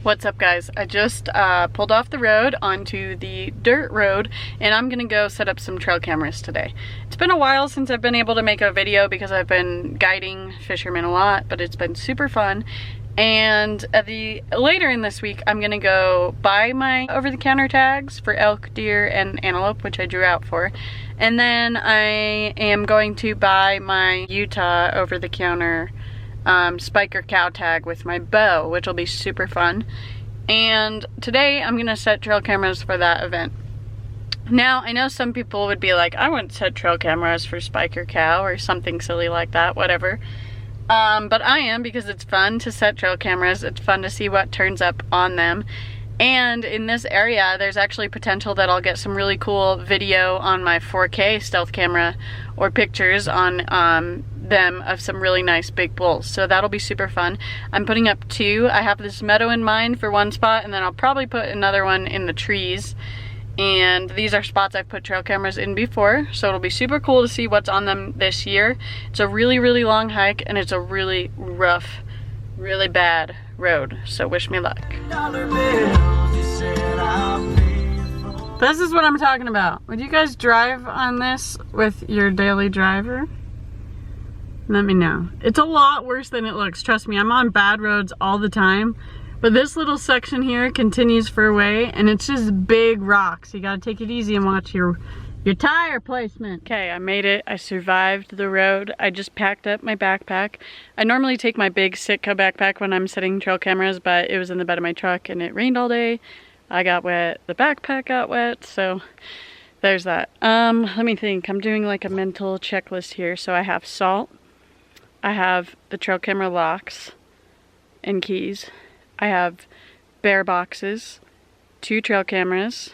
What's up, guys? I just pulled off the road onto the dirt road and I'm gonna go set up some trail cameras today. It's been a while since I've been able to make a video because I've been guiding fishermen a lot, but it's been super fun. And later in this week, I'm gonna go buy my over-the-counter tags for elk, deer, and antelope, which I drew out for. And then I am going to buy my Utah over-the-counter spiker cow tag with my bow, which will be super fun. And today I'm gonna set trail cameras for that event. Now, I know some people would be like, I wouldn't set trail cameras for spiker cow or something silly like that, whatever. But I am, because it's fun to set trail cameras. It's fun to see what turns up on them. And in this area, there's actually potential that I'll get some really cool video on my 4K stealth camera or pictures on them of some really nice big bulls. So that'll be super fun. I'm putting up 2. I have this meadow in mind for one spot, and then I'll probably put another one in the trees. And these are spots I've put trail cameras in before, so it'll be super cool to see what's on them this year. It's a really, really long hike, and it's a really rough, really bad road, so wish me luck. This is what I'm talking about. Would you guys drive on this with your daily driver? Let me know. It's a lot worse than it looks, trust me. I'm on bad roads all the time. But this little section here continues for a way, and it's just big rocks. You gotta take it easy and watch your tire placement. Okay, I made it. I survived the road. I just packed up my backpack. I normally take my big Sitka backpack when I'm setting trail cameras, but it was in the bed of my truck and it rained all day. I got wet. The backpack got wet, so there's that. Let me think. I'm doing like a mental checklist here. So I have salt. I have the trail camera locks and keys. I have bear boxes, 2 trail cameras.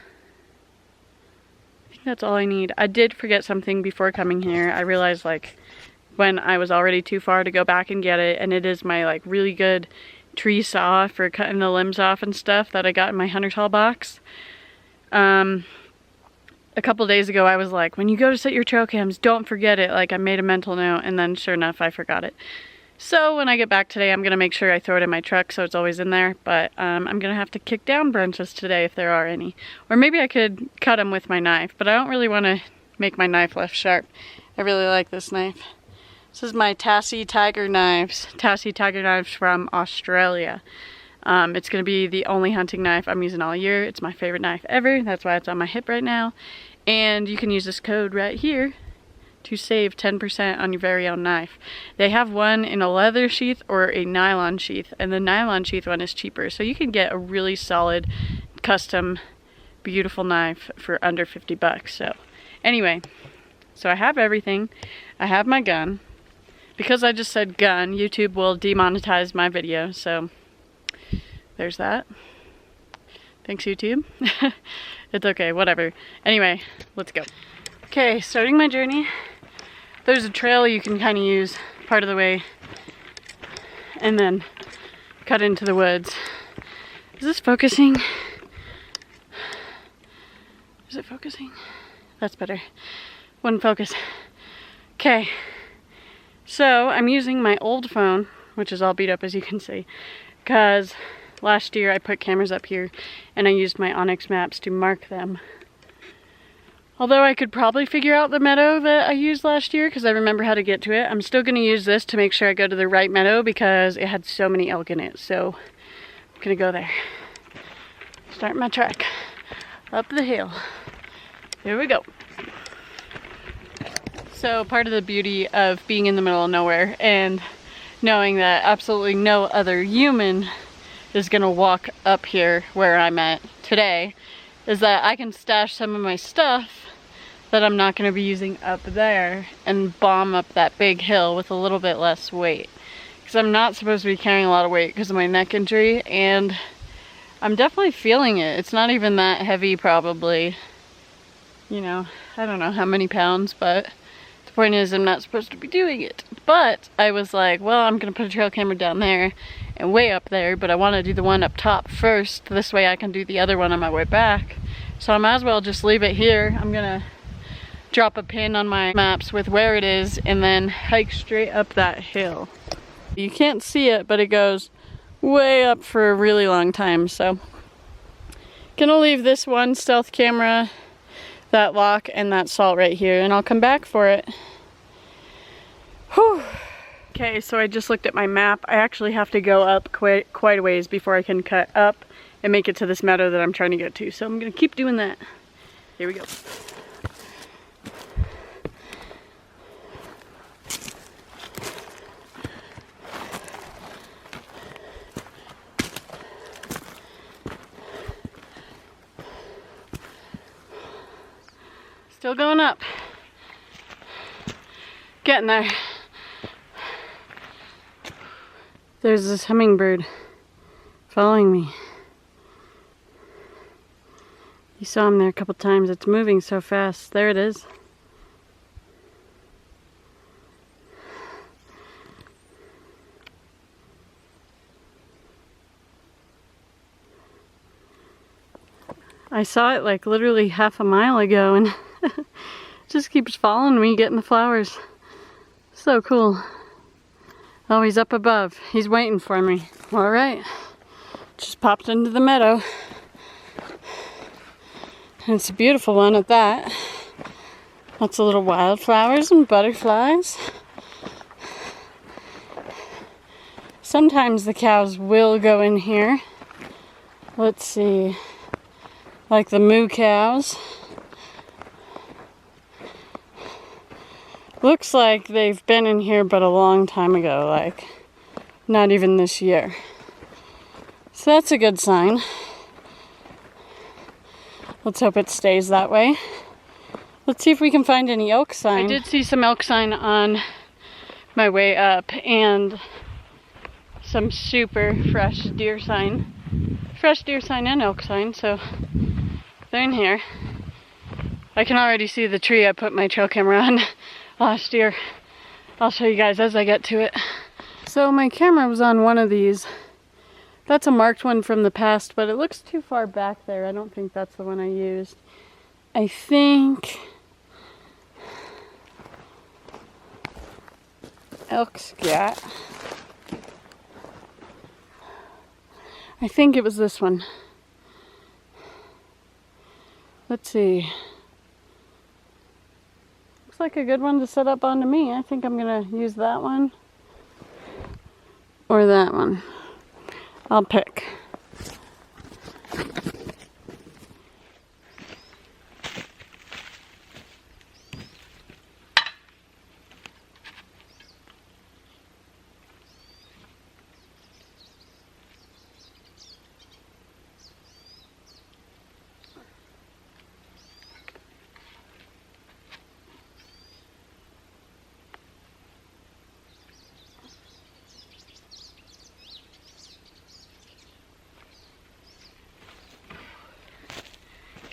I think that's all I need. I did forget something before coming here. I realized like when I was already too far to go back and get it, and it is my like really good tree saw for cutting the limbs off and stuff that I got in my hunter's haul box. A couple days ago I was like, when you go to set your trail cams, don't forget it. Like I made a mental note, and then sure enough I forgot it. So when I get back today, I'm going to make sure I throw it in my truck so it's always in there. But I'm going to have to kick down branches today if there are any. Or maybe I could cut them with my knife, but I don't really want to make my knife less sharp. I really like this knife. This is my Tassie Tiger knives. Tassie Tiger knives from Australia. It's going to be the only hunting knife I'm using all year. It's my favorite knife ever. That's why it's on my hip right now. And you can use this code right here to save 10% on your very own knife. They have one in a leather sheath or a nylon sheath, and the nylon sheath one is cheaper. So you can get a really solid, custom, beautiful knife for under 50 bucks. So anyway, so I have everything. I have my gun. Because I just said gun, YouTube will demonetize my video, so there's that. Thanks, YouTube. It's okay, whatever. Anyway, let's go. Okay, starting my journey. There's a trail you can kind of use part of the way and then cut into the woods. Is this focusing? Is it focusing? That's better. Wouldn't focus. Okay, so I'm using my old phone, which is all beat up as you can see, because last year I put cameras up here and I used my Onyx maps to mark them. Although I could probably figure out the meadow that I used last year because I remember how to get to it, I'm still going to use this to make sure I go to the right meadow because it had so many elk in it. So I'm going to go there. Start my trek up the hill. Here we go. So part of the beauty of being in the middle of nowhere and knowing that absolutely no other human is going to walk up here where I'm at today is that I can stash some of my stuff that I'm not going to be using up there and bomb up that big hill with a little bit less weight. Because I'm not supposed to be carrying a lot of weight because of my neck injury, and I'm definitely feeling it. It's not even that heavy probably. You know, I don't know how many pounds, but the point is I'm not supposed to be doing it. But I was like, well, I'm going to put a trail camera down there and way up there, but I want to do the one up top first. This way I can do the other one on my way back. So I might as well just leave it here. I'm going to drop a pin on my maps with where it is and then hike straight up that hill. You can't see it, but it goes way up for a really long time. So gonna leave this one stealth camera, that lock, and that salt right here, and I'll come back for it. Whew. Okay, so I just looked at my map. I actually have to go up quite a ways before I can cut up and make it to this meadow that I'm trying to get to. So I'm gonna keep doing that. Here we go. Still going up. Getting there. There's this hummingbird following me. You saw him there a couple times. It's moving so fast. There it is. I saw it like literally half a mile ago, and it just keeps following me, getting the flowers. So cool. Oh, he's up above. He's waiting for me. All right. Just popped into the meadow. And it's a beautiful one at that. Lots of little wildflowers and butterflies. Sometimes the cows will go in here. Let's see. Like the moo cows. Looks like they've been in here but a long time ago, like not even this year. So that's a good sign. Let's hope it stays that way. Let's see if we can find any elk sign. I did see some elk sign on my way up and some super fresh deer sign. Fresh deer sign and elk sign, so they're in here. I can already see the tree I put my trail camera on last year. I'll show you guys as I get to it. So my camera was on one of these. That's a marked one from the past, but it looks too far back there. I don't think that's the one I used. I think elk scat. I think it was this one. Let's see. Looks like a good one to set up onto me. I think I'm gonna use that one or that one. I'll pick.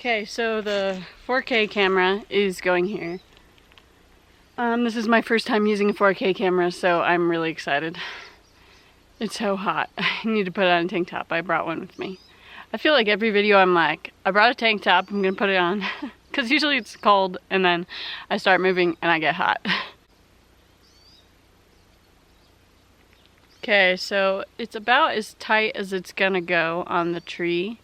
Okay, so the 4K camera is going here. This is my first time using a 4K camera, so I'm really excited. It's so hot. I need to put on a tank top. I brought one with me. I feel like every video I'm like, I brought a tank top, I'm gonna put it on. Because usually it's cold and then I start moving and I get hot. Okay, so it's about as tight as it's gonna go on the tree.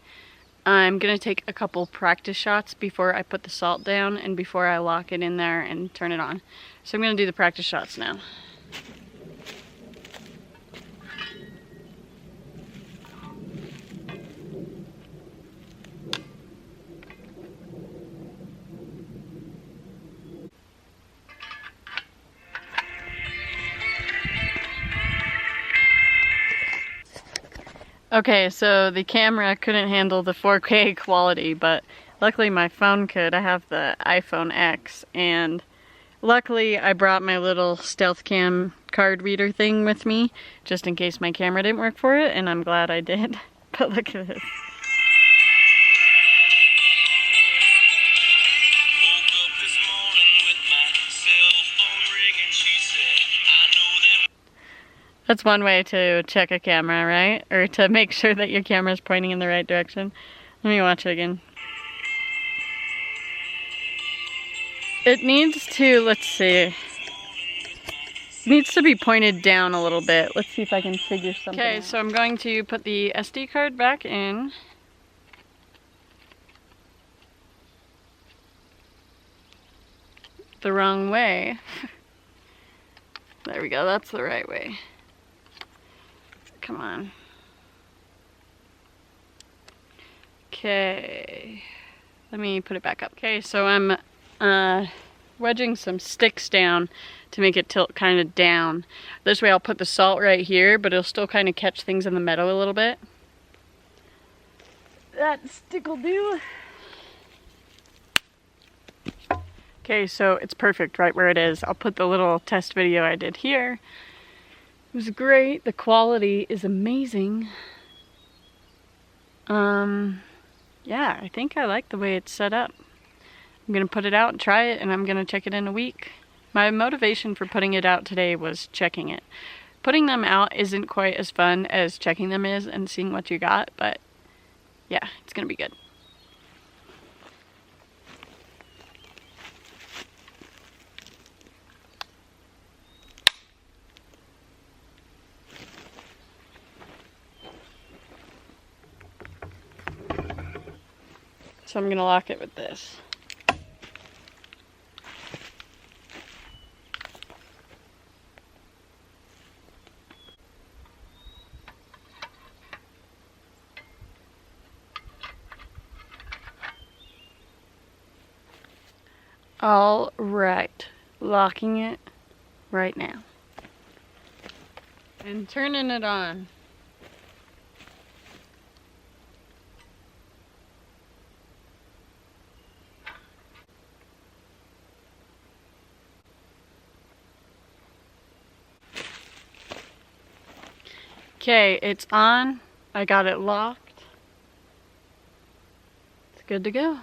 I'm gonna take a couple practice shots before I put the salt down and before I lock it in there and turn it on. So I'm gonna do the practice shots now. Okay, so the camera couldn't handle the 4K quality, but luckily my phone could. I have the iPhone X, and luckily I brought my little stealth cam card reader thing with me, just in case my camera didn't work for it, and I'm glad I did. But look at this. That's one way to check a camera, right? Or to make sure that your camera is pointing in the right direction. Let me watch it again. It needs to, let's see. needs to be pointed down a little bit. Let's see if I can figure something out. Okay, so I'm going to put the SD card back in. The wrong way. There we go, that's the right way. Come on. Okay, let me put it back up. Okay, so I'm wedging some sticks down to make it tilt kind of down. This way I'll put the salt right here, but it'll still kind of catch things in the meadow a little bit. That stick will do. Okay, so it's perfect right where it is. I'll put the little test video I did here. It was great. The quality is amazing. Yeah, I think I like the way it's set up. I'm gonna put it out and try it, and I'm gonna check it in a week. My motivation for putting it out today was checking it. Putting them out isn't quite as fun as checking them is and seeing what you got, but yeah, it's gonna be good. So I'm gonna lock it with this. All right, locking it right now. And turning it on. Okay, it's on. I got it locked. It's good to go.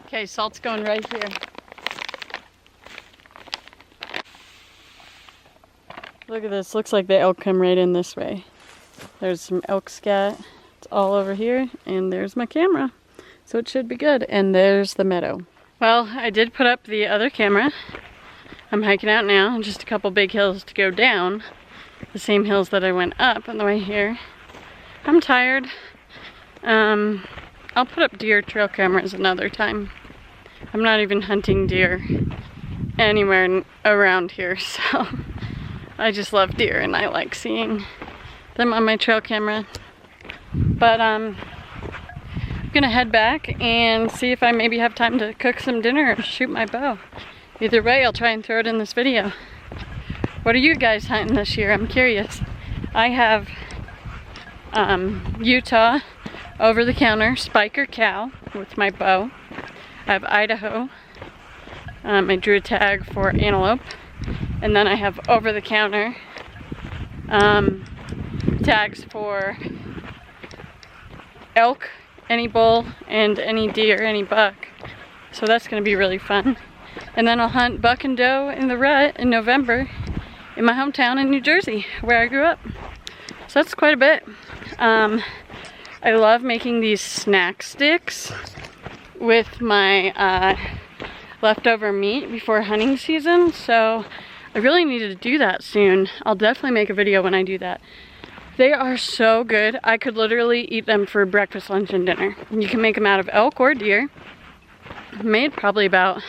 Okay, salt's going right here. Look at this. Looks like the elk come right in this way. There's some elk scat. It's all over here. And there's my camera. So it should be good. And there's the meadow. Well, I did put up the other camera. I'm hiking out now. Just a couple big hills to go down. The same hills that I went up on the way here. I'm tired. I'll put up deer trail cameras another time. I'm not even hunting deer anywhere around here, so I just love deer and I like seeing them on my trail camera. But I'm gonna head back and see if I maybe have time to cook some dinner or shoot my bow. Either way, I'll try and throw it in this video. What are you guys hunting this year? I'm curious. I have Utah over-the-counter spiker cow with my bow. I have Idaho. I drew a tag for antelope. And then I have over-the-counter tags for elk, any bull, and any deer, any buck. So that's going to be really fun. And then I'll hunt buck and doe in the rut in November in my hometown in New Jersey, where I grew up. So that's quite a bit. I love making these snack sticks with my leftover meat before hunting season, so I really need to do that soon. I'll definitely make a video when I do that. They are so good. I could literally eat them for breakfast, lunch, and dinner. You can make them out of elk or deer. I made probably about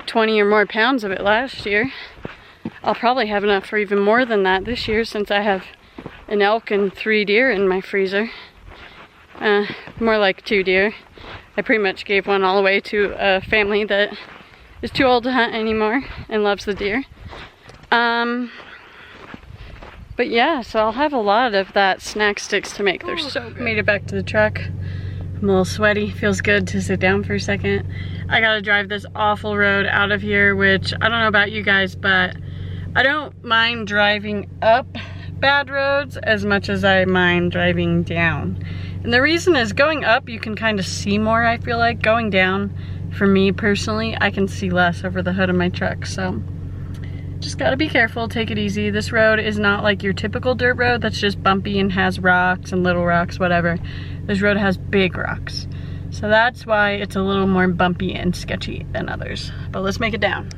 20 or more pounds of it last year. I'll probably have enough for even more than that this year since I have an elk and 3 deer in my freezer. More like 2 deer. I pretty much gave one all away to a family that is too old to hunt anymore and loves the deer. But yeah, so I'll have a lot of that snack sticks to make. They're so good. Made it back to the truck. I'm a little sweaty. Feels good to sit down for a second. I gotta drive this awful road out of here, which I don't know about you guys, but I don't mind driving up bad roads as much as I mind driving down. And the reason is going up, you can kind of see more, I feel like. Going down, for me personally, I can see less over the hood of my truck, so just gotta be careful, take it easy. This road is not like your typical dirt road that's just bumpy and has rocks and little rocks, whatever. This road has big rocks. So that's why it's a little more bumpy and sketchy than others. But let's make it down.